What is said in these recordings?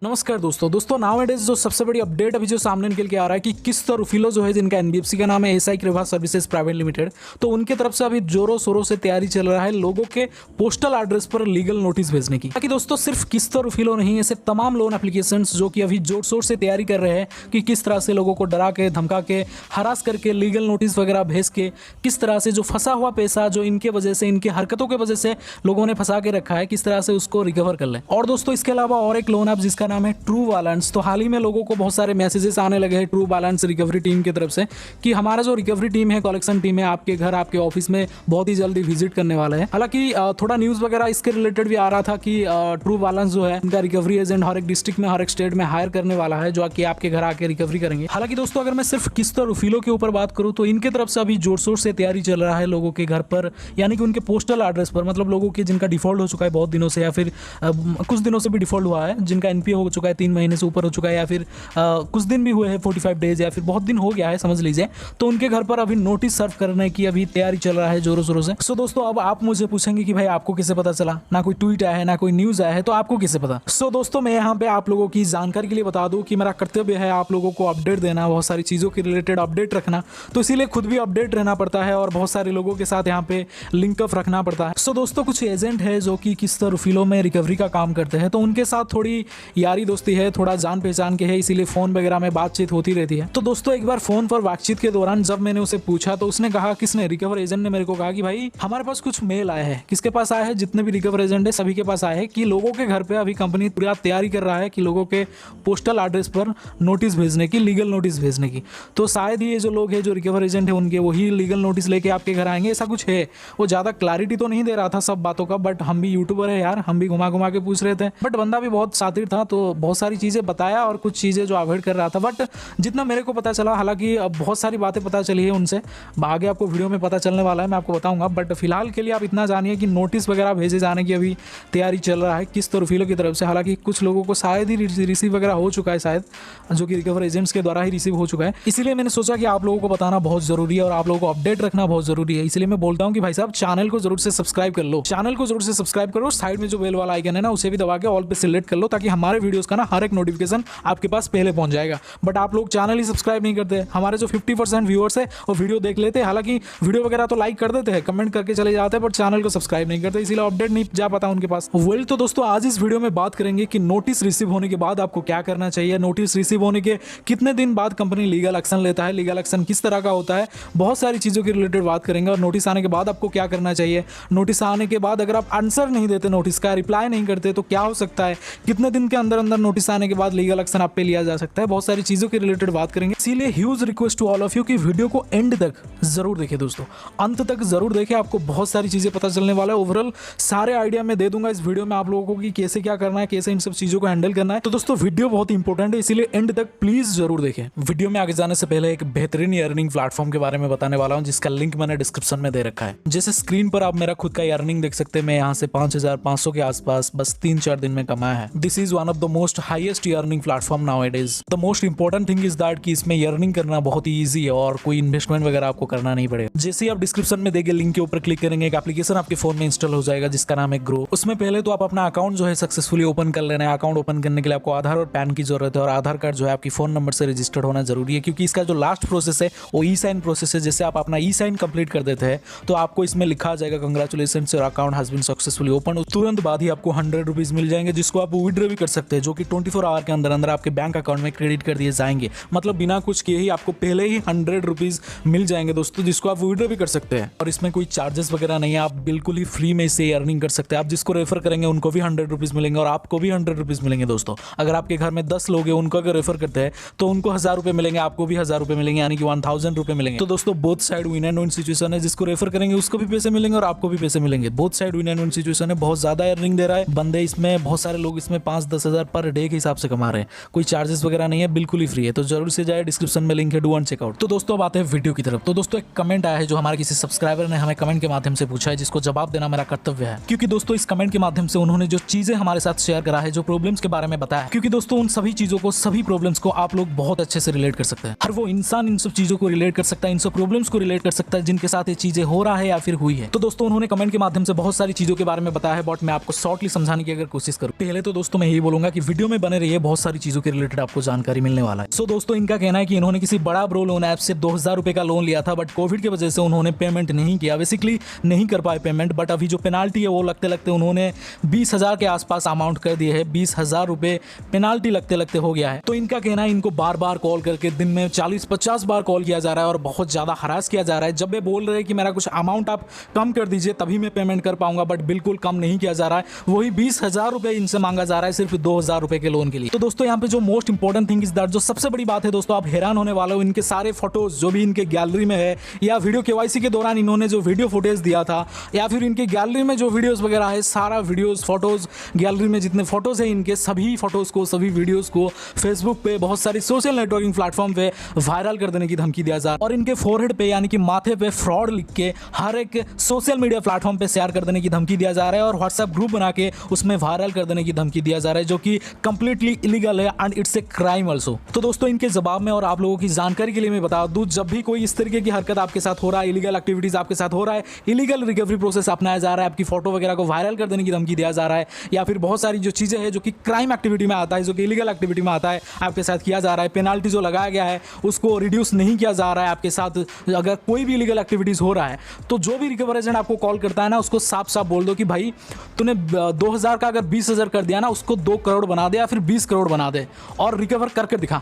नमस्कार दोस्तों नाउअडेज जो सबसे बड़ी अपडेट अभी जो सामने निकल के आ रहा है कि किस्त और रुफिलो जो है जिनका एनबीएफसी का नाम है एसआई कृभा सर्विसेज प्राइवेट लिमिटेड, तो उनके तरफ से अभी जोरों शोरों से तैयारी चल रहा है लोगों के पोस्टल एड्रेस पर लीगल नोटिस भेजने की। ताकि दोस्तों सिर्फ किस्त और रुफिलो नहीं, ऐसे तमाम लोन एप्लीकेशंस जो कि अभी जोर शोर से तैयारी कर रहे हैं कि किस तरह से लोगों को डरा के, धमका के, हरास करके लीगल नोटिस वगैरह भेज के किस तरह से जो फंसा हुआ पैसा जो इनके वजह से, इनकी हरकतों की वजह से लोगों ने फंसा के रखा है, किस तरह से उसको रिकवर कर लें। और दोस्तों इसके अलावा और एक लोन ऐप जिसका नाम है ट्रू बैलेंस, तो हाल ही में लोगों को बहुत सारे मैसेजेस आने लगे हैं ट्रू बैलेंस रिकवरी टीम की तरफ से कि हमारा जो रिकवरी टीम है, कलेक्शन टीम है, आपके घर, आपके ऑफिस में बहुत ही जल्दी विजिट करने वाला है। हालांकि थोड़ा न्यूज़ वगैरह इसके रिलेटेड भी आ रहा था कि ट्रू बैलेंस जो है इनका रिकवरी एजेंट हर एक डिस्ट्रिक्ट में, हर एक स्टेट में हायर करने वाला है जो कि आपके घर आके रिकवरी करेंगे। हालांकि दोस्तों अगर मैं सिर्फ किस्त और रुफिलो के ऊपर बात करूं तो इनके तरफ से अभी जोर शोर से तैयारी चल रहा है लोगों के घर पर, यानी कि उनके पोस्टल एड्रेस पर, मतलब लोगों के जिनका डिफॉल्ट हो चुका है बहुत दिनों से या फिर कुछ दिनों से भी डिफॉल्ट हुआ है, जिनका एनपीए हो चुका है 3 महीने से ऊपर हो चुका है या फिर कुछ दिन भी हुए हैं 45 डेज या फिर बहुत दिन हो गया है समझ लीजिए, तो उनके घर पर अभी नोटिस सर्व करने की अभी तैयारी चल रहा है जोरों शोरों से। सो दोस्तों अब आप मुझे पूछेंगे कि भाई आपको कैसे पता चला, ना कोई ट्वीट आया है ना कोई न्यूज़ आया है, तो आपको कैसे पता। सो दोस्तों मैं यहाँ पे आप लोगों की जानकारी के लिए बता दूं कि मेरा कर्तव्य है आप लोगों को अपडेट देना, बहुत सारी चीज़ों के रिलेटेड अपडेट रखना, तो इसीलिए खुद भी अपडेट रहना पड़ता है और बहुत सारे लोगों के साथ यहाँ पे लिंक अप रखना पड़ता है। सो दोस्तों कुछ एजेंट है जो कि किस्त और रुफिलो में रिकवरी का काम करते हैं, तो उनके साथ थोड़ी यारी दोस्ती है, थोड़ा जान पहचान के है, इसीलिए फोन वगैरह में बातचीत होती रहती है। तो दोस्तों एक बार फोन पर बातचीत के दौरान जब मैंने उसे पूछा तो उसने कहा, किसने, रिकवर एजेंट ने मेरे को कहा कि भाई हमारे पास कुछ मेल आए हैं। किसके पास आया है? जितने भी रिकवर एजेंट है सभी के पास आए हैं कि लोगों के घर पे अभी कंपनी पूरा तैयारी कर रहा है कि लोगों के पोस्टल एड्रेस पर नोटिस भेजने की, लीगल नोटिस भेजने की। तो शायद ये जो लोग हैं जो रिकवर एजेंट है उनके वही लीगल नोटिस लेके आपके घर आएंगे, ऐसा कुछ है। वो ज़्यादा क्लैरिटी तो नहीं दे रहा था सब बातों का, बट हम भी यूट्यूबर है यार, हम भी घुमा घुमा के पूछ रहे थे, बट बंदा भी बहुत शातिर था तो बहुत सारी चीज़ें बताया और कुछ चीज़ें जो अवॉइड कर रहा था। बट जितना मेरे को पता चला, हालांकि अब बहुत सारी बातें पता चली है उनसे, आगे आपको वीडियो में पता चलने वाला है, मैं आपको बताऊंगा, बट फिलहाल के लिए आप इतना जानिए कि नोटिस वगैरह भेजे जाने की अभी तैयारी चल रहा है किस्त और रुफिलो की तरफ से। हालांकि कुछ लोगों को शायद ही रिसीव वगैरह हो चुका है, शायद जो कि रिकवर एजेंट्स के द्वारा ही रिसीव हो चुका है। इसीलिए मैंने सोचा कि आप लोगों को बताना बहुत जरूरी है और आप लोगों को अपडेट रखना बहुत जरूरी है। इसलिए मैं बोलता हूँ कि भाई साहब चैनल को जरूर से सब्सक्राइब कर लो, चैनल को जरूर से सब्सक्राइब करो, साइड में जो बेल वाला आइकन है ना उसे भी दबा के ऑल पे सिलेक्ट कर लो, ताकि हमारे वीडियोस का ना हर एक नोटिफिकेशन आपके पास पहले पहुंच जाएगा। बट आप लोग चैनल ही सब्सक्राइब नहीं करते। हमारे जो 50% व्यूअर्स है वो वीडियो देख लेते हैं, हालांकि वीडियो वगैरह तो लाइक कर देते हैं, कमेंट करके चले जाते हैं, बट चैनल को सब्सक्राइब नहीं करते, इसीलिए अपडेट नहीं जा पाता उनके पास। वेल तो दोस्तों आज इस वीडियो में बात करेंगे कि नोटिस रिसीव होने के बाद आपको क्या करना चाहिए, नोटिस रिसीव होने के कितने दिन बाद कंपनी लीगल एक्शन लेता है, लीगल एक्शन किस तरह का होता है, बहुत सारी चीज़ों के रिलेटेड बात करेंगे। और नोटिस आने के बाद आपको क्या करना चाहिए, नोटिस आने के बाद अगर आप आंसर नहीं देते, नोटिस का रिप्लाई नहीं करते तो क्या हो सकता है, कितने दिन के अंदर अंदर नोटिस आने के बाद लीगल एक्शन आप पे लिया जा सकता है, बहुत सारी चीज़ों के रिलेटेड बात करेंगे। इसीलिए huge request to all of you कि वीडियो को एंड तक जरूर देखें दोस्तों, अंत तक जरूर देखें, आपको बहुत सारी चीजें पता चलने वाला है। ओवरऑल सारे आइडिया मैं दे दूंगा इस वीडियो में आप लोगों को कि कैसे क्या करना है, कैसे इन सब चीजों को हैंडल करना है। तो दोस्तों वीडियो बहुत इंपॉर्टेंट है, इसीलिए एंड तक प्लीज जरूर देखें। वीडियो में आगे जाने से पहले एक बेहतरीन अर्निंग प्लेटफॉर्म के बारे में बताने वाला हूं, जिसका लिंक मैंने डिस्क्रिप्शन में दे रखा है। जैसे स्क्रीन पर आप मेरा खुद का अर्निंग देख सकते हैं, मैं यहाँ से 5500 के आसपास बस 3-4 दिन में कमाया है। This is one of the most highest earning platform nowadays. The most important thing is that कि इसमें अर्निंग करना बहुत ही ईजी है और कोई इन्वेस्टमेंट वगैरह आपको करना नहीं पड़ेगा। जैसे ही आप डिस्क्रिप्शन में देंगे लिंक के ऊपर क्लिक करेंगे, एक एप्लीकेशन आपके फोन में इंस्टॉल हो जाएगा जिसका नाम है ग्रो। उसमें पहले तो आप अपना अकाउंट जो है सक्सेसफुली ओपन कर लेना है। अकाउंट ओपन करने के लिए आपको आधार और पैन की जरूरत है और आधार कार्ड जो है आपकी फोन नंबर से रजिस्टर्ड होना जरूरी है, क्योंकि इसका जो लास्ट प्रोसेस है वो ई साइन प्रोसेस है। जैसे आप अपना ई साइन कंप्लीट कर देते हैं तो आपको इसमें लिखा जाएगा congratulation your account has been successfully open. तुरंत बाद ही आपको 100 रुपीज मिल जाएंगे, जिसको आप विड्रॉ भी कर सकते हैं, जो कि 24 आवर के अंदर अंदर आपके बैंक अकाउंट में क्रेडिट कर दिए जाएंगे। मतलब बिना कुछ किए ही आपको पहले ही 100 रुपीज मिल जाएंगे दोस्तों, जिसको आप विड्रॉ भी कर सकते हैं। और इसमें कोई चार्जेस वगैरह नहीं है, आप बिल्कुल ही फ्री में इसे अर्निंग कर सकते हैं। आप जिसको रेफर करेंगे उनको भी 100 रुपीज मिलेंगे और आपको भी 100 रुपीज मिलेंगे दोस्तों। अगर आपके घर में 10 लोग हैं, उनको अगर रेफर करते हैं तो उनको 1000 रुपए मिलेंगे, आपको भी 1000 रुपए मिलेंगे, यानी कि 1000 रुपए मिलेंगे। तो दोस्तों both side win and win situation है, जिसको रेफर करेंगे उसको भी पैसे मिलेंगे और आपको भी पैसे मिलेंगे। Both side win and win situation है, बहुत ज्यादा अर्निंग दे रहा है बंदे इसमें, बहुत सारे लोग इसमें 5-10 हजार पर डे के हिसाब से कमा रहे हैं। कोई चार्जेस वगैरह नहीं है, बिल्कुल ही फ्री है, तो जरूर से जाए, डिस्क्रिप्शन में लिंक है, डू एंड चेकआउट। तो दोस्तों अब आते हैं वीडियो की तरफ। तो दोस्तों एक कमेंट आया है जो हमारे किसी सब्सक्राइबर ने हमें कमेंट के माध्यम से पूछा है, जिसको जवाब देना मेरा कर्तव्य है, क्योंकि दोस्तों इस कमेंट के माध्यम से उन्होंने जो चीजें हमारे साथ शेयर करा है, जो प्रॉब्लम्स के बारे में बताया, क्योंकि दोस्तों उन सभी चीजों को, सभी प्रॉब्लम्स को आप लोग बहुत अच्छे से रिलेट कर सकते हैं। हर वो इंसान इन सब चीजों को रिलेट कर सकता है, इन सब प्रॉब्लम्स को रिलेट कर सकता है जिनके साथ ये चीजें हो रहा है या फिर हुई है। तो दोस्तों उन्होंने कमेंट के माध्यम से बहुत सारी चीजों के बारे में बताया है, बट मैं आपको शॉर्टली समझाने की अगर कोशिश करूं, पहले तो दोस्तों मैं यही बोलूंगा चाहूंगा कि वीडियो में बने रहिए, बहुत सारी चीजों के रिलेटेड आपको जानकारी मिलने वाला है। सो दोस्तों, इनका कहना है कि इन्होंने किसी बड़ा ब्रो लोन ऐप से 2000 रुपए का लोन लिया था, बट कोविड की वजह से उन्होंने पेमेंट नहीं किया, बेसिकली नहीं कर पाए पेमेंट। बट अभी जो पेनाल्टी है वो लगते लगते उन्होंने 20,000 के आसपास अमाउंट कर दिए है। 20,000 रुपए पेनाल्टी लगते लगते हो गया है। तो इनका कहना है इनको बार बार कॉल करके दिन में 40-50 बार कॉल किया जा रहा है और बहुत ज्यादा हरास किया जा रहा है। जब वे बोल रहे हैं कि मेरा कुछ अमाउंट आप कम कर दीजिए तभी मैं पेमेंट कर पाऊंगा, बट बिल्कुल कम नहीं किया जा रहा है। वही 20,000 रुपए इनसे मांगा जा रहा है सिर्फ 2,000 रुपए के लोन के लिए। तो दोस्तों, यहाँ पे जो most important thing is that, जो सबसे बड़ी बात है दोस्तों, आप हैरान होने वाले हो, इनके सारे फोटोज जो भी इनके गैलरी में है, या वीडियो केवाईसी के दौरान इन्होंने जो वीडियो फुटेज दिया था, या फिर इनके गैलरी में जो वीडियोस वगैरह है, सारा वीडियोस फोटोज गैलरी में जितने फोटोज है इनके, सभी फोटोज को, सभी वीडियोस को फेसबुक पे, बहुत सारी सोशल नेटवर्किंग प्लेटफॉर्म पे वायरल कर देने की धमकी दिया जा रहा है। और इनके फोरहेड पे यानी कि माथे पे फ्रॉड लिख के हर एक सोशल मीडिया प्लेटफॉर्म पे शेयर कर देने की धमकी दिया जा रहा है और व्हाट्सएप ग्रुप बना के उसमें वायरल कर देने की धमकी दिया जा रहा है, जो कि कंप्लीटली इलीगल है and it's a crime also. तो दोस्तों, इनके जवाब में और आप लोगों की जानकारी के लिए मैं बता दूं, जब भी कोई इस तरीके की हरकत आपके साथ हो रहा है, इलीगल एक्टिविटीज आपके साथ हो रहा है, इलीगल रिकवरी प्रोसेस अपनाया जा रहा है, आपकी फोटो वगैरह को वायरल कर देने की धमकी दिया जा रहा है, या फिर बहुत सारी जो चीजें हैं जो कि क्राइम एक्टिविटी में आता है, जो कि इलीगल एक्टिविटी में आता है, आपके साथ किया जा रहा है, पेनाल्टी जो लगाया गया है उसको रिड्यूस नहीं किया जा रहा है आपके साथ, अगर कोई भी इलीगल एक्टिविटीज हो रहा है, तो जो भी रिकवर एजेंट आपको कॉल करता है ना, उसको साफ साफ बोल दो कि भाई तूने 2,000 का अगर 20,000 कर दिया ना, उसको 2 करोड़ बना दे या फिर 20 करोड़ बना दे और रिकवर करके दिखा,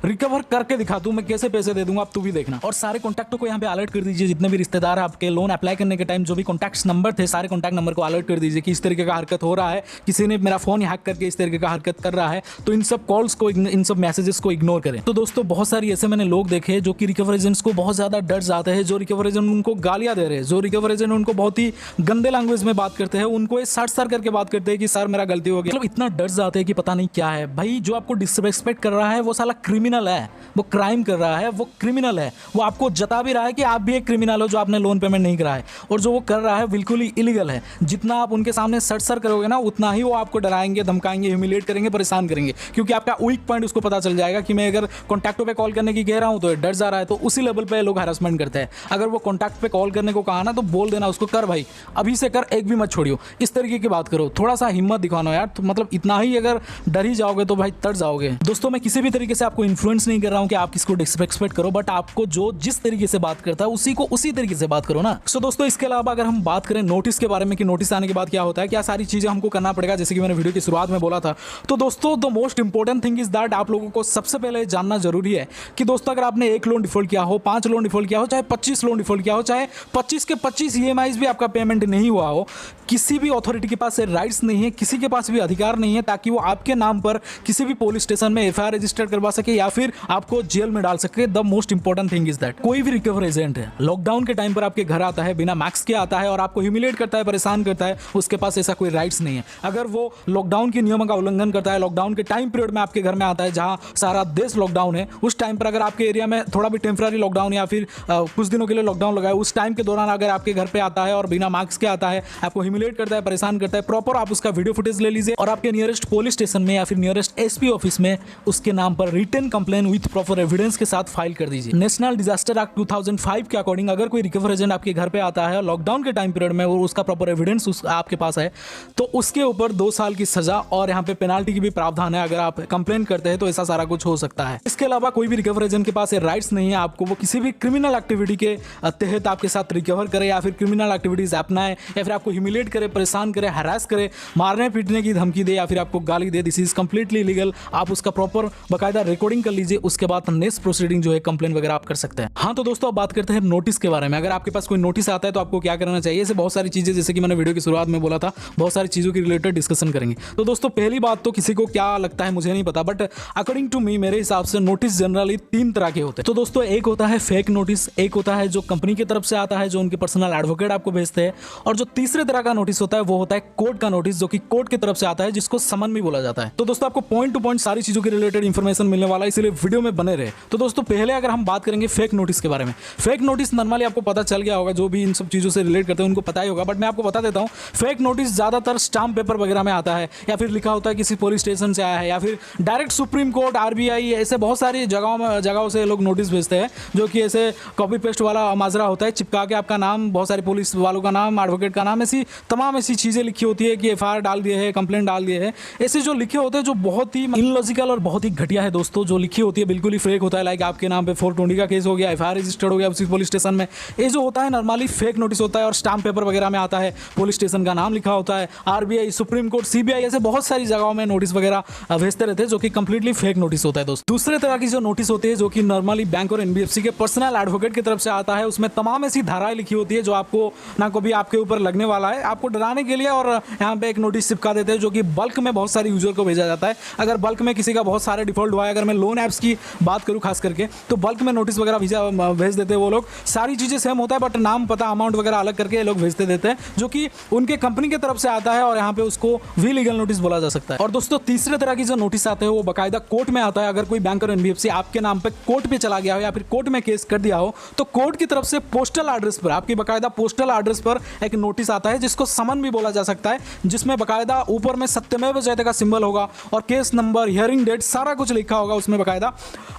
रिकवर करके दिखा तू, मैं कैसे पैसे दे दूंगा अब तू भी देखना। और सारे कॉन्टैक्टों को यहाँ पे अलर्ट कर दीजिए, जितने भी रिश्तेदार हैं आपके, लोन अप्लाई करने के टाइम जो भी कॉन्टैक्ट नंबर थे, सारे कॉन्टैक्ट नंबर को अलर्ट कर दीजिए कि इस तरीके का हरकत हो रहा है, किसी ने मेरा फोन हैक करके इस तरीके का हरकत कर रहा है। तो इन सब कॉल्स को, इन सब मैसेजेस को इग्नोर करें। तो दोस्तों, बहुत सारी ऐसे मैंने लोग देखे जो कि रिकवर एजेंट्स को बहुत ज्यादा डर जाते हैं, जो रिकवर एजेंट उनको गालियां दे रहे हैं, जो रिकवर एजेंट उनको बहुत ही गंदे लैंग्वेज में बात करते हैं, उनको सर करके बात करते हैं कि सर मेरा गलती हो गया, मतलब इतना डर जाते हैं कि पता नहीं क्या है। भाई, जो आपको डिसरेस्पेक्ट कर रहा है वो साला क्रिमिनल है, वो क्राइम कर रहा है, वो क्रिमिनल है, वो आपको जता भी रहा है कि आप भी एक क्रिमिनल हो जो आपने लोन पेमेंट नहीं करा है, और जो वो कर रहा है बिल्कुल ही इलीगल है। जितना आप उनके सामने सर करोगे ना, उतना ही वो आपको डराएंगे, धमकाएंगे, ह्यूमिलेट करेंगे, परेशान करेंगे, क्योंकि आपका वीक पॉइंट उसको पता चल जाएगा कि मैं अगर कॉन्टैक्टों पे कॉल करने की कह रहा हूं तो डर जा रहा है। तो उसी लेवल पे लोग हैरेसमेंट करते हैं। अगर वो कॉन्टैक्ट पे कॉल करने को कहा ना, तो बोल देना उसको, कर भाई अभी से कर, एक भी मत छोड़ियो, इस तरीके की बात करो, थोड़ा सा हिम्मत दिखाना यार। तो मतलब इतना ही अगर डर ही जाओगे तो भाई तर जाओगे। दोस्तों, मैं किसी भी तरीके से आपको इन्फ्लुएंस नहीं कर रहा हूं कि आप किसको डिसरेस्पेक्ट करो, बट आपको जो जिस तरीके से बात करता है उसी को उसी तरीके से बात करो ना। सो दोस्तों, इसके अलावा अगर हम बात करें नोटिस के बारे में कि नोटिस आने के बाद क्या होता है, क्या सारी चीजें हमको करना पड़ेगा, जैसे कि मैंने वीडियो की शुरुआत में बोला था। तो दोस्तों, the most important thing is that, आप लोगों को सबसे पहले जानना जरूरी है कि दोस्तों, अगर आपने 1 लोन डिफॉल्ट किया हो, 5 लोन डिफॉल्ट किया हो, चाहे 25 लोन डिफॉल्ट किया हो, चाहे 25 के 25 EMIs भी आपका पेमेंट नहीं हुआ हो, किसी भी अथॉरिटी के पास राइट्स नहीं है, किसी के पास भी अधिकार नहीं है ताकि वो आपके नाम पर किसी भी पुलिस स्टेशन में FIR रजिस्टर करवा सके या फिर आपको जेल में डाल सके। The most important thing is that, कोई भी रिकवर एजेंट है, लॉकडाउन के टाइम पर आपके घर आता है, बिना मास्क के आता है और आपको ह्यूमिलेट करता है, परेशान करता है, उसके पास ऐसा कोई राइट्स नहीं है। अगर वो लॉकडाउन के नियमों का उल्लंघन करता है, लॉकडाउन के टाइम पीरियड में आपके घर में आता है जहां सारा देश लॉकडाउन है, उस टाइम पर अगर आपके एरिया में थोड़ा भी टेम्पररी लॉकडाउन या फिर कुछ दिनों के लिए लॉकडाउन लगा है, उस टाइम के दौरान अगर आपके घर पे आता है और बिना मास्क के आता है, आपको ह्यूमिलेट करता है, परेशान करता है, प्रॉपर आप उसका वीडियो फुटेज ले लीजिए और आपके नियरेस्ट पुलिस स्टेशन में या फिर नियरेस्ट SP ऑफिस में उसके नाम पर written complaint with proper evidence के साथ फाइल कर दीजिए। नेशनल डिजास्टर एक्ट 2005 के अकॉर्डिंग अगर कोई रिकवर एजेंट आपके घर पे आता है लॉकडाउन के टाइम पीरियड में और उसका प्रॉपर एविडेंस आपके पास है, तो उसके ऊपर 2 साल की सजा और यहाँ पे पेनाल्टी की भी प्रावधान है। अगर आप कंप्लेन करते हैं तो ऐसा सारा कुछ हो सकता है। इसके अलावा कोई भी रिकवर एजेंट के पास राइट्स नहीं है आपको वो किसी भी क्रिमिनल एक्टिविटी के तहत आपके साथ रिकवर करे या फिर क्रिमिनल एक्टिविटीज अपनाए या फिर आपको ह्यूमिलेट करे, परेशान करे, हरास करे, मारने पीटने की धमकी दे या फिर आपको गाली दे। This is completely legal. आप उसका प्रॉपर बाकायदा रिकॉर्डिंग कर लीजिए, उसके बाद नेक्स्ट प्रोसीडिंग जो है कंप्लेन वगैरह आप कर सकते हैं। हाँ, तो दोस्तों अब बात करते हैं नोटिस के बारे में। अगर आपके पास कोई नोटिस आता है तो आपको क्या करना चाहिए, ऐसे बहुत सारी चीजें, जैसे कि मैंने वीडियो की शुरुआत में बोला था, बहुत सारी चीजों की रिलेटेड डिस्कशन करेंगे। तो दोस्तों, पहली बात तो किसी को क्या लगता है मुझे नहीं पता, बट अकॉर्डिंग टू मी, मेरे हिसाब से नोटिस जनरली 3 तरह के होते हैं। तो दोस्तों, एक होता है फेक नोटिस, एक होता है जो कंपनी की तरफ से आता है, जो उनके पर्सनल एडवोकेट आपको भेजते हैं, और जो तीसरे तरह का नोटिस होता है वो होता है कोर्ट का नोटिस, जो कि कोर्ट की तरफ से आता है, जिसको समन भी बोला जाता है। तो दोस्तों, आपको पॉइंट टू पॉइंट सारी चीजों के रिलेटेड इंफॉर्मेशन मिलने वाला वाला है, इसलिए वीडियो में बने रहे। तो दोस्तों पहले अगर हम बात करेंगे फेक नोटिस के बारे में। फेक नोटिस नॉर्मली आपको पता चल गया होगा, जो भी इन सब चीज़ों से रिलेट करते हैं उनको पता ही होगा, बट मैं आपको बता देता हूँ। फेक नोटिस ज़्यादातर स्टाम्प पेपर वगैरह में आता है, या फिर लिखा होता है किसी पुलिस स्टेशन से आया है, या फिर डायरेक्ट सुप्रीम कोर्ट, RBI, ऐसे बहुत सारी जगहों से लोग नोटिस भेजते हैं, जो कि ऐसे कॉपी पेस्ट वाला माजरा होता है, चिपका के आपका नाम, बहुत सारे पुलिस वालों का नाम, एडवोकेट का नाम, ऐसी तमाम ऐसी चीज़ें लिखी होती है कि FIR डाल दिए है, कंप्लेंट डाल दिए है, ऐसे जो लिखे होते हैं जो बहुत ही इनलॉजिकल और बहुत ही घटिया है दोस्तों। जो लिखी होती है बिल्कुल ही फेक होता है, लाइक आपके नाम पे 420 का केस हो गया, FIR रजिस्टर्ड हो गया उसी पुलिस स्टेशन में। ये जो होता है नॉर्मली फेक नोटिस होता है, और स्टाम्प पेपर वगैरह में आता है, पुलिस स्टेशन का नाम लिखा होता है, RBI, सुप्रीम कोर्ट, CBI, ऐसे बहुत सारी जगहों में नोटिस वगैरह भेजते रहते हैं, जो कि कंप्लीटली फेक नोटिस होता है दोस्तों। दूसरे तरह की जो नोटिस होती है, जो कि नॉर्मली बैंक और NBFC के पर्सनल एडवोकेट की तरफ से आता है, उसमें तमाम ऐसी धाराएं लिखी होती है जो आपको ना कभी आपके ऊपर लगने वाला है, आपको डराने के लिए, और यहाँ पे एक नोटिस चिपका देते हैं, जो कि बल्क में बहुत सारे यूजर को भेजा जाता है। अगर बल्क में किसी का बहुत सारे डिफॉल्ट हुआ है, अगर मैं लोन ऐप्स की बात करूँ खास करके, तो बल्क में नोटिस वगैरह भेज देते हैं वो लोग। सारी चीज़ें सेम होता है, बट नाम, पता, अमाउंट वगैरह अलग करके ये लोग भेजते देते हैं, जो कि उनके कंपनी की तरफ से आता है, और यहाँ पे उसको भी लीगल नोटिस बोला जा सकता है। और दोस्तों तीसरे तरह की जो नोटिस आते हैं वो बाकायदा कोर्ट में आता है। अगर कोई बैंक और NBFC आपके नाम पे कोर्ट पे चला गया हो, या फिर कोर्ट में केस कर दिया हो, तो कोर्ट की तरफ से पोस्टल एड्रेस पर, आपकी बाकायदा पोस्टल एड्रेस पर एक नोटिस आता है, जिसको समन भी बोला जा सकता है, जिसमें बाकायदा ऊपर में सत्यमेव जयते का सिंबल होगा, और केस नंबर, हियरिंग डेट, सारा कुछ लिखा होगा उसमें बाकायदा।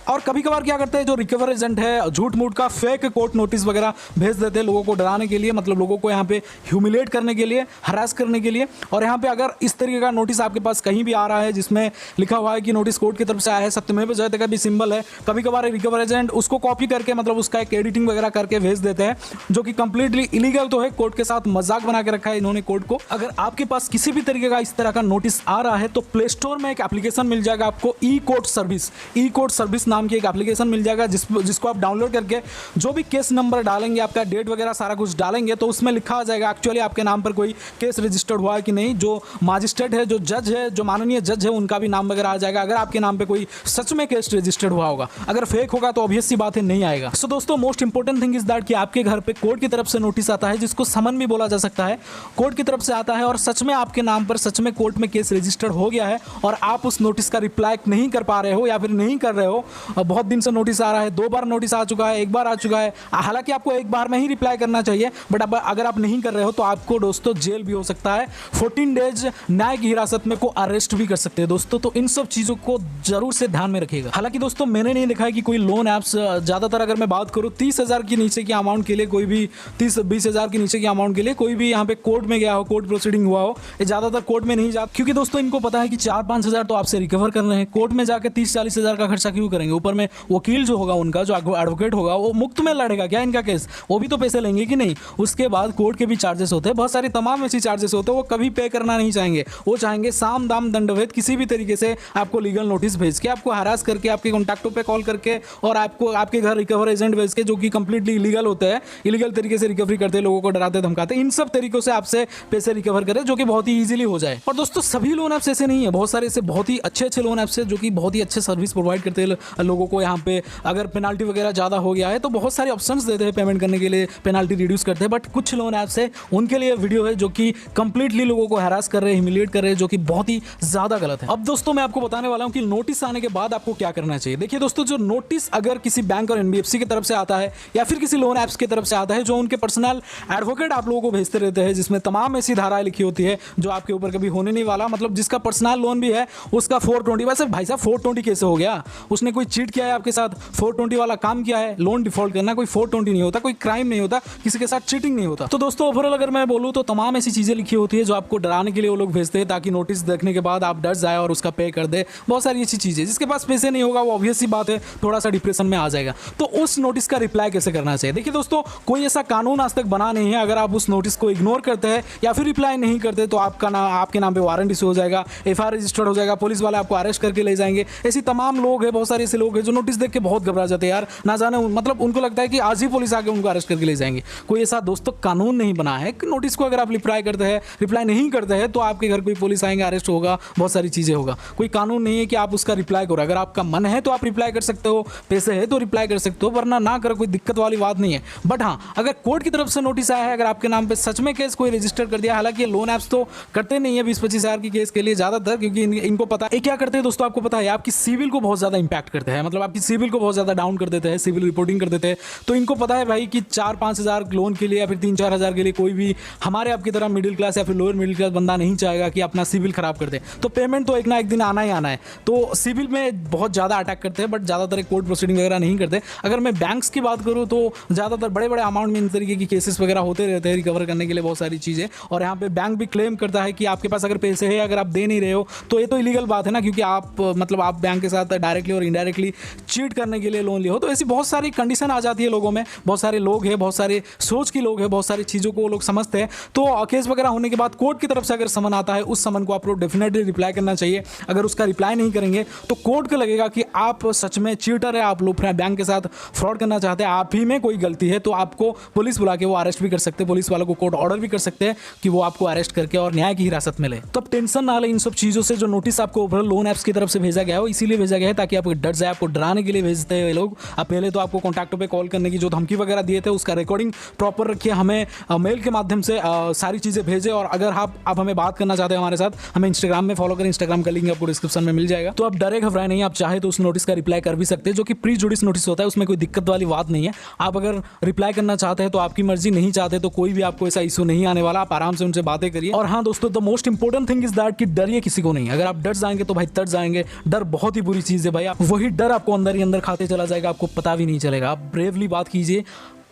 और कभी कभार क्या करते हैं जो रिकवर एजेंट है, झूठ मूठ का फेक कोर्ट नोटिस वगैरह भेज देते हैं लोगों को डराने के लिए, मतलब लोगों को यहाँ पे ह्यूमिलेट करने के लिए, हरास करने के लिए। और यहाँ पे अगर इस तरीके का नोटिस आपके पास कहीं भी आ रहा है जिसमें लिखा हुआ है कि नोटिस कोर्ट की तरफ से आया है, सत्यमेव जयते का भी सिंबल है, कभी कभार रिकवर एजेंट उसको कॉपी करके, मतलब उसका एक एडिटिंग वगैरह करके भेज देते हैं, जो कि कंप्लीटली इलीगल तो है, कोर्ट के साथ मजाक बना के रखा है इन्होंने कोर्ट को। अगर आपके पास किसी भी तरीके का इस तरह का नोटिस आ रहा है, तो प्ले स्टोर में एक एप्लीकेशन मिल जाएगा आपको, ई कोर्ट सर्विस नाम की एक एप्लीकेशन मिल जाएगा, जिसको आप डाउनलोड करके जो भी केस नंबर डालेंगे, आपका डेट वगैरह सारा कुछ डालेंगे, तो उसमें लिखा आ जाएगा एक्चुअली आपके नाम पर कोई केस रजिस्टर्ड हुआ है कि नहीं, जो मजिस्ट्रेट है, जो जज है, जो माननीय जज है, उनका भी नाम वगैरह आ जाएगा, अगर आपके नाम पे कोई सच में केस रजिस्टर्ड हुआ होगा। अगर फेक होगा तो ऑब्वियस सी बात है नहीं आएगा। सो दोस्तों most important thing is that कि आपके घर पे कोर्ट की तरफ से नोटिस आता है, जिसको समन भी बोला जा सकता है, कोर्ट की तरफ से आता है, और सच में आपके नाम पर सच में कोर्ट में केस रजिस्टर्ड हो गया है, और आप उस नोटिस का रिप्लाई नहीं कर पा रहे हो, या फिर नहीं कर रहे हो, बहुत दिन से नोटिस आ रहा है, 2 बार नोटिस आ चुका है, 1 बार आ चुका है, हालांकि आपको 1 बार में ही रिप्लाई करना चाहिए, बट अगर आप नहीं कर रहे हो तो आपको दोस्तों जेल भी हो सकता है, 14 डेज न्यायिक हिरासत में को अरेस्ट भी कर सकते हैं दोस्तों। तो इन सब चीज़ों को जरूर से ध्यान में रखिएगा। हालांकि दोस्तों मैंने नहीं देखा है कि कोई लोन ऐप्स, ज़्यादातर अगर मैं बात करूँ 30,000 के नीचे की अमाउंट के लिए, कोई भी 30-20,000 के नीचे की अमाउंट के लिए कोई भी यहाँ पे कोर्ट में गया हो, कोर्ट प्रोसीडिंग हुआ हो, ये ज़्यादातर कोर्ट में नहीं जाता, क्योंकि दोस्तों इनको पता है कि 4-5 हज़ार तो आपसे रिकवर कर रहे हैं, कोर्ट में जाकर 30-40 हज़ार का खर्चा क्यों करेंगे। ऊपर में वकील जो होगा उनका, जो एडवोकेट होगा, वो मुफ्त में लड़ेगा क्या इनका केस, वो भी तो पैसे लेंगे कि नहीं। उसके बाद कोर्ट के भी चार्जेस होते हैं, बहुत सारी तमाम ऐसी चार्जेस होते हैं, वो कभी पे करना नहीं चाहेंगे, वो चाहेंगे साम दाम दंडभेद, किसी भी तरीके से आपको लीगल नोटिस भेज के, आपको हरास करके, आपके कॉन्टैक्टों पे कॉल करके, और आपको आपके घर रिकवर एजेंट भेज के, जो कि कंप्लीटली इलीगल होते हैं, इलीगल तरीके से रिकवरी करते हैं, लोगों को डराते धमकाते, इन सब तरीकों से आपसे पैसे रिकवर करें, जो कि बहुत ही ईजिली हो जाए। और दोस्तों सभी लोन ऐप्स ऐसे नहीं है, बहुत सारे ऐसे बहुत ही अच्छे लोन ऐप्स है जो कि बहुत ही अच्छे सर्विस प्रोवाइड करते हैं लोगों को। यहाँ पे अगर पेनाल्टी वगैरह ज़्यादा हो गया है तो बहुत सारे ऑप्शंस देते हैं पेमेंट करने के लिए, पेनाल्टी रिड्यूस करते हैं, बट कुछ लोन ऐप्स है उनके लिए वीडियो है जो कि कंप्लीटली लोगों को हरास कर रहे हैं, ह्यूमिलिएट कर रहे हैं, जो कि बहुत ही ज़्यादा गलत है। अब दोस्तों मैं आपको बताने वाला हूँ कि नोटिस आने के बाद आपको क्या करना चाहिए। देखिए दोस्तों, जो नोटिस अगर किसी बैंक और NBFC की तरफ से आता है, या फिर किसी लोन ऐप्स की तरफ से आता है, जो उनके पर्सनल एडवोकेट आप लोगों को भेजते रहते हैं, जिसमें तमाम ऐसी धाराएं लिखी होती है जो आपके ऊपर कभी होने नहीं वाला, मतलब जिसका पर्सनल लोन भी है उसका 420, वैसे भाई साहब 420 कैसे हो गया, उसने कोई चीट किया है आपके साथ, 420 वाला काम किया है, लोन डिफॉल्ट करना कोई 420 नहीं होता, कोई क्राइम नहीं होता, किसी के साथ चीटिंग नहीं होता। तो दोस्तों ओवरऑल अगर मैं बोलूँ तो तमाम ऐसी चीजें लिखी होती है जो आपको डराने के लिए वो लोग भेजते हैं, ताकि नोटिस देखने के बाद आप डर जाए और उसका पे कर दे। बहुत सारी ऐसी चीजें, जिसके पास पैसे नहीं होगा वो ऑब्वियस सी बात है थोड़ा सा डिप्रेशन में आ जाएगा। तो उस नोटिस का रिप्लाई कैसे करना चाहिए? देखिए दोस्तों, कोई ऐसा कानून आज तक बना नहीं है, अगर आप उस नोटिस को इग्नोर करते हैं या फिर रिप्लाई नहीं करते तो आपके नाम पे वारंट इशू हो जाएगा, FIR रजिस्टर्ड हो जाएगा, पुलिस वाले आपको अरेस्ट करके ले जाएंगे। ऐसी तमाम लोग हैं, बहुत सारे ऐसे लोग हैं जो नोटिस देख के बहुत घबरा जाते हैं यार, ना जाने मतलब उनको लगता है कि आज ही पुलिस आके उनको अरेस्ट करके ले जाएंगे। कोई ऐसा दोस्तों कानून नहीं बना है कि नोटिस को अगर आप रिप्लाई नहीं करते हैं तो आपके घर कोई पुलिस आएंगे, अरेस्ट होगा, बहुत सारी चीजें होगा। कोई कानून नहीं है कि आप उसका रिप्लाई करो। अगर आपका मन है तो आप रिप्लाई कर सकते हो, पैसे है तो रिप्लाई कर सकते हो, वरना ना करो, कोई दिक्कत वाली बात नहीं है। बट हाँ, अगर कोर्ट की तरफ से नोटिस आया है, अगर आपके नाम पे सच में केस कोई रजिस्टर कर दिया, हालांकि लोन ऐप्स तो करते नहीं है 20-25 हज़ार की केस के लिए ज्यादातर, क्योंकि इनको पता है क्या करते हैं दोस्तों, आपको पता है आपकी सिविल को बहुत ज्यादा इंपैक्ट करते हैं। हैं, मतलब आपकी सिविल को बहुत ज़्यादा डाउन कर देते हैं, सिविल रिपोर्टिंग कर देते हैं। तो इनको पता है भाई कि 4-5 हज़ार लोन के लिए या फिर 3-4 हज़ार के लिए कोई भी हमारे आपकी तरह मिडिल क्लास या फिर लोअर मिडिल क्लास बंदा नहीं चाहेगा कि अपना सिविल खराब कर दे। तो पेमेंट तो एक ना एक दिन आना ही आना है। तो सिविल में बहुत ज़्यादा अटैक करते हैं, बट ज़्यादातर कोर्ट प्रोसीडिंग वगैरह नहीं करते। अगर मैं बैंक्स की बात करूँ तो ज़्यादातर बड़े बड़े अमाउंट में इन तरीके की केसेस वगैरह होते रहते हैं, रिकवर करने के लिए बहुत सारी चीज़ें। और यहाँ पे बैंक भी क्लेम करता है कि आपके पास अगर पैसे है, अगर आप दे नहीं रहे हो तो ये तो इलीगल बात है ना, क्योंकि आप मतलब आप बैंक के साथ डायरेक्टली और इनडायरेक्टली चीट करने के लिए लोन लियो। तो ऐसी बहुत सारी कंडीशन आ जाती है लोगों में, बहुत सारे लोग हैं, बहुत सारे सोच के लोग हैं, बहुत सारी चीज़ों को वो लोग समझते हैं। तो केस वगैरह होने के बाद कोर्ट की तरफ से अगर समन आता है, उस समन को आपको डेफिनेटली रिप्लाई करना चाहिए। अगर उसका रिप्लाई नहीं करेंगे तो कोर्ट को लगेगा कि आप सच में चीटर है, आप लोग बैंक के साथ फ्रॉड करना चाहते हैं, आप ही में कोई गलती है। तो आपको पुलिस बुला के वो अरेस्ट भी कर सकते हैं, पुलिस वालों को कोर्ट ऑर्डर भी कर सकते हैं कि वो आपको अरेस्ट करके और न्याय की हिरासत में ले। तब टेंशन ना ले इन सब चीज़ों से। जो नोटिस आपको ओवरऑल लोन ऐप्स की तरफ से भेजा गया है, वो इसीलिए भेजा गया है ताकि आपको डर जाए, आपको डराने के लिए भेजते हैं ये लोग। अब पहले तो आपको कॉन्टैक्टों पे कॉल करने की जो धमकी वगैरह दिए थे, उसका रिकॉर्डिंग प्रॉपर रखिए, हमें मेल के माध्यम से सारी चीज़ें भेजें। और अगर आप हमें बात करना चाहते हैं हमारे साथ, हमें इंस्टाग्राम में फॉलो करें, इंस्टाग्राम का लिंक आपको डिस्क्रिप्शन में मिल जाएगा। तो आप डरे घबराए नहीं, आप चाहे तो उस नोटिस का रिप्लाई कर भी सकते हैं, जो कि प्री जुडिस नोटिस होता है, उसमें कोई दिक्कत वाली बात नहीं है। आप अगर रिप्लाई करना चाहते हैं तो आपकी मर्जी, नहीं चाहते तो कोई भी आपको ऐसा इशू नहीं आने वाला, आप आराम से उनसे बातें करिए। और हाँ दोस्तों, the most important thing is that कि डरिए किसी को नहीं। अगर आप डर जाएंगे तो भाई तर जाएंगे। डर बहुत ही बुरी चीज़ है भाई, आप वही डर आपको अंदर ही अंदर खाते चला जाएगा, आपको पता भी नहीं चलेगा। आप ब्रेवली बात कीजिए।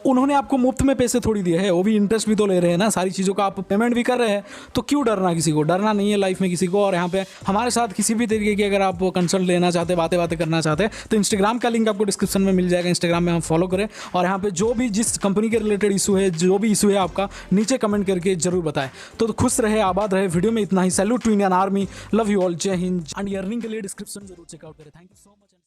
उन्होंने आपको मुफ्त में पैसे थोड़ी दिए हैं, वो भी इंटरेस्ट भी तो ले रहे हैं ना, सारी चीज़ों का आप पेमेंट भी कर रहे हैं। तो क्यों डरना, किसी को डरना नहीं है लाइफ में किसी को। और यहाँ पे हमारे साथ किसी भी तरीके की अगर आप कंसल्ट लेना चाहते हैं, बातें करना चाहते हैं, तो इंस्टाग्राम का लिंक आपको डिस्क्रिप्शन में मिल जाएगा। इंस्टाग्राम में हम फॉलो करें, और यहाँ पे जो भी जिस कंपनी के रिलेटेड इशू है, जो भी इशू है आपका, नीचे कमेंट करके जरूर बताएं। तो खुश रहे, आबाद रहे। वीडियो में इतना ही। Salute to Indian army, love you all, जय हिंद। एंड अर्निंग के लिए डिस्क्रिप्शन जरूर चेकआउट करें। Thank you so much.